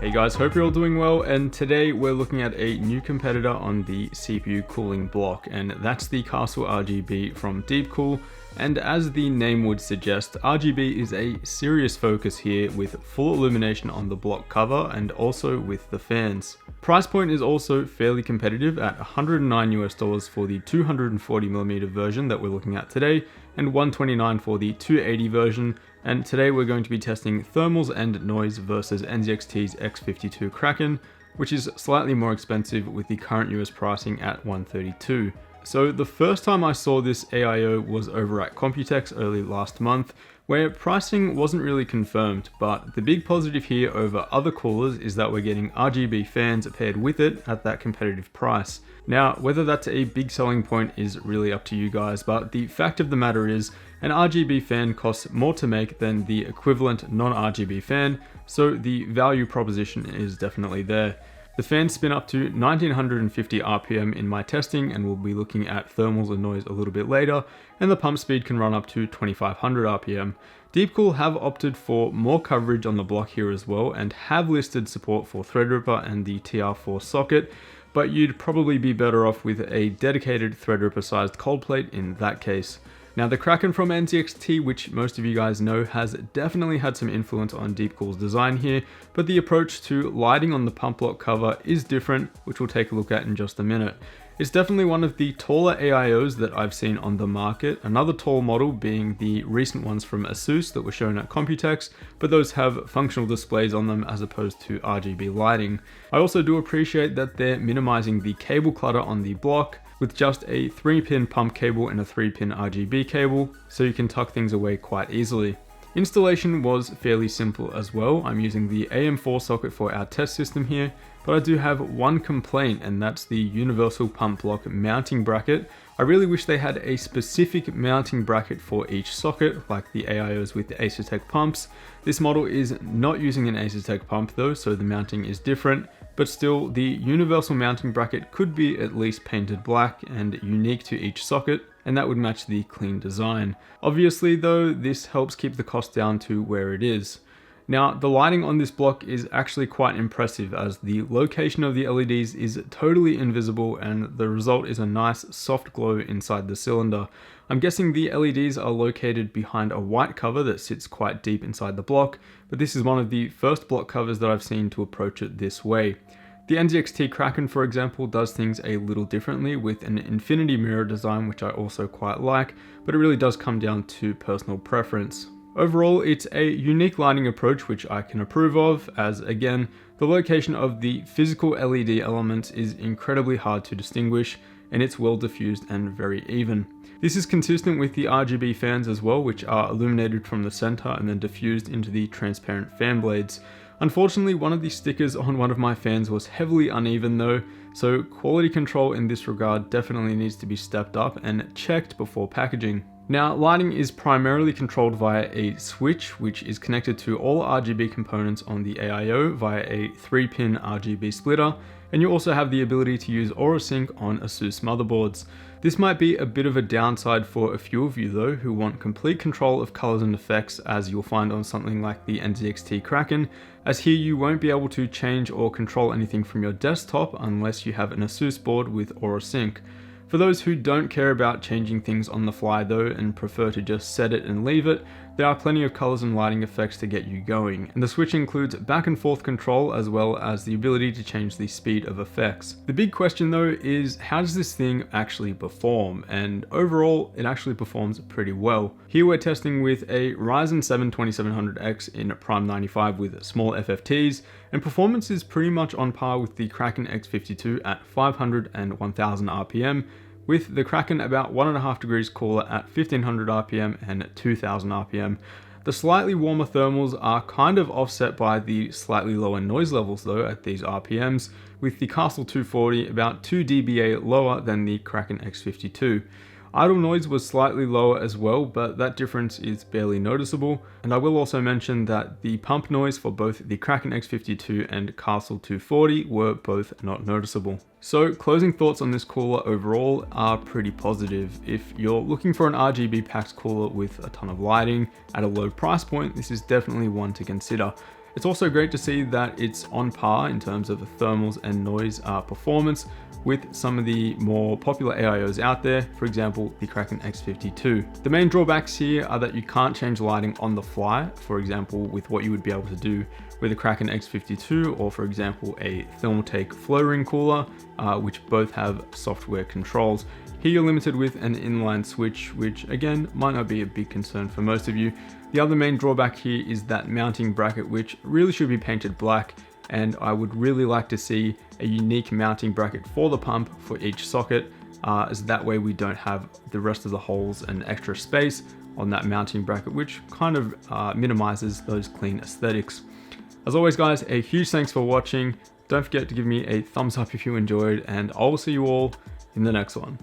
Hey guys, hope you're all doing well, and today we're looking at a new competitor on the CPU cooling block, and that's the Castle RGB from Deepcool. And as the name would suggest, RGB is a serious focus here with full illumination on the block cover and also with the fans. Price point is also fairly competitive at $109 for the 240mm version that we're looking at today, and $129 for the 280 version. And today we're going to be testing thermals and noise versus NZXT's X52 Kraken, which is slightly more expensive with the current US pricing at $132. So the first time I saw this AIO was over at Computex early last month, where pricing wasn't really confirmed, but the big positive here over other coolers is that we're getting RGB fans paired with it at that competitive price. Now, whether that's a big selling point is really up to you guys, but the fact of the matter is an RGB fan costs more to make than the equivalent non-RGB fan, so the value proposition is definitely there. The fans spin up to 1950 RPM in my testing, and we'll be looking at thermals and noise a little bit later, and the pump speed can run up to 2500 RPM. Deepcool have opted for more coverage on the block here as well, and have listed support for Threadripper and the TR4 socket, but you'd probably be better off with a dedicated Threadripper sized cold plate in that case. Now, the Kraken from NZXT, which most of you guys know, has definitely had some influence on Deepcool's design here, but the approach to lighting on the pump block cover is different, which we'll take a look at in just a minute. It's definitely one of the taller AIOs that I've seen on the market, another tall model being the recent ones from Asus that were shown at Computex, but those have functional displays on them as opposed to RGB lighting. I also do appreciate that they're minimizing the cable clutter on the block, with just a 3-pin pump cable and a 3-pin RGB cable, so you can tuck things away quite easily. Installation was fairly simple as well. I'm using the AM4 socket for our test system here, but I do have one complaint, and that's the universal pump block mounting bracket. I really wish they had a specific mounting bracket for each socket, like the AIOs with the Acertec pumps. This model is not using an Acertec pump though, so the mounting is different, but still the universal mounting bracket could be at least painted black and unique to each socket, and that would match the clean design. Obviously though, this helps keep the cost down to where it is. Now, the lighting on this block is actually quite impressive, as the location of the LEDs is totally invisible and the result is a nice soft glow inside the cylinder. I'm guessing the LEDs are located behind a white cover that sits quite deep inside the block, but this is one of the first block covers that I've seen to approach it this way. The NZXT Kraken, for example, does things a little differently with an infinity mirror design, which I also quite like, but it really does come down to personal preference. Overall, it's a unique lighting approach which I can approve of, as again, the location of the physical LED elements is incredibly hard to distinguish, and it's well diffused and very even. This is consistent with the RGB fans as well, which are illuminated from the center and then diffused into the transparent fan blades. Unfortunately, one of the stickers on one of my fans was heavily uneven though, so quality control in this regard definitely needs to be stepped up and checked before packaging. Now, lighting is primarily controlled via a switch, which is connected to all RGB components on the AIO via a 3-pin RGB splitter, and you also have the ability to use AuraSync on Asus motherboards. This might be a bit of a downside for a few of you though, who want complete control of colors and effects, as you'll find on something like the NZXT Kraken, as here you won't be able to change or control anything from your desktop unless you have an Asus board with AuraSync. For those who don't care about changing things on the fly though and prefer to just set it and leave it, there are plenty of colors and lighting effects to get you going, and the switch includes back and forth control as well as the ability to change the speed of effects. The big question though is, how does this thing actually perform? And overall, it actually performs pretty well. Here we're testing with a Ryzen 7 2700X in Prime 95 with small FFTs, and performance is pretty much on par with the Kraken X52 at 500 and 1000 RPM, with the Kraken about 1.5 degrees cooler at 1500 RPM and 2000 RPM. The slightly warmer thermals are kind of offset by the slightly lower noise levels though at these RPMs, with the Castle 240 about 2 dBA lower than the Kraken X52. Idle noise was slightly lower as well, but that difference is barely noticeable. And I will also mention that the pump noise for both the Kraken X52 and Castle 240 were both not noticeable. So closing thoughts on this cooler overall are pretty positive. If you're looking for an RGB packed cooler with a ton of lighting at a low price point, this is definitely one to consider. It's also great to see that it's on par in terms of thermals and noise performance with some of the more popular AIOs out there, for example, the Kraken X52. The main drawbacks here are that you can't change lighting on the fly, for example, with what you would be able to do with a Kraken X52 or, for example, a Thermaltake flow ring cooler, which both have software controls. Here you're limited with an inline switch, which again might not be a big concern for most of you. The other main drawback here is that mounting bracket, which really should be painted black, and I would really like to see a unique mounting bracket for the pump for each socket, as that way we don't have the rest of the holes and extra space on that mounting bracket, which kind of minimizes those clean aesthetics. As always guys, a huge thanks for watching. Don't forget to give me a thumbs up if you enjoyed, and I will see you all in the next one.